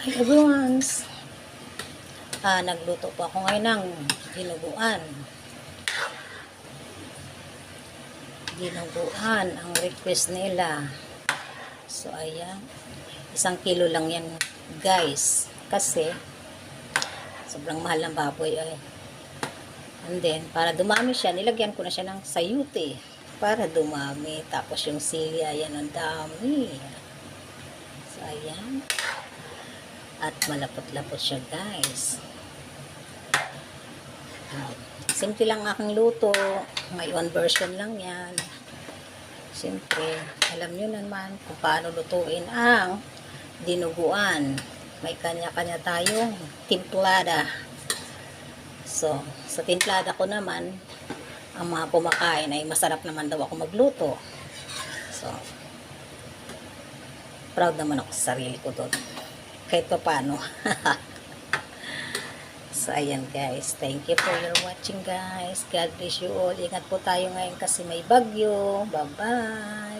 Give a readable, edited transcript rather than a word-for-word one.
Hi everyone! Nagluto po ako ngayon ng dinuguan. Dinuguan ang request nila. So ayan, 1 kilo lang yan guys. Kasi sobrang mahal ng baboy ay. And then, para dumami siya, nilagyan ko na siya ng sayute. Para dumami. Tapos yung sili, ayan, ang dami. So ayan. At malapot-lapot siya guys. Simple lang aking luto. May one version lang yan. Simple. Alam nyo naman kung paano lutuin ang dinuguan. May kanya-kanya tayong timplada. So, sa timplada ko naman, ang mga kumakain ay masarap naman daw ako magluto. So, proud naman ako sa sarili ko doon. Kahit pa paano. So, ayan guys. Thank you for your watching guys. God bless you all. Ingat po tayo ngayon kasi may bagyo. Bye-bye.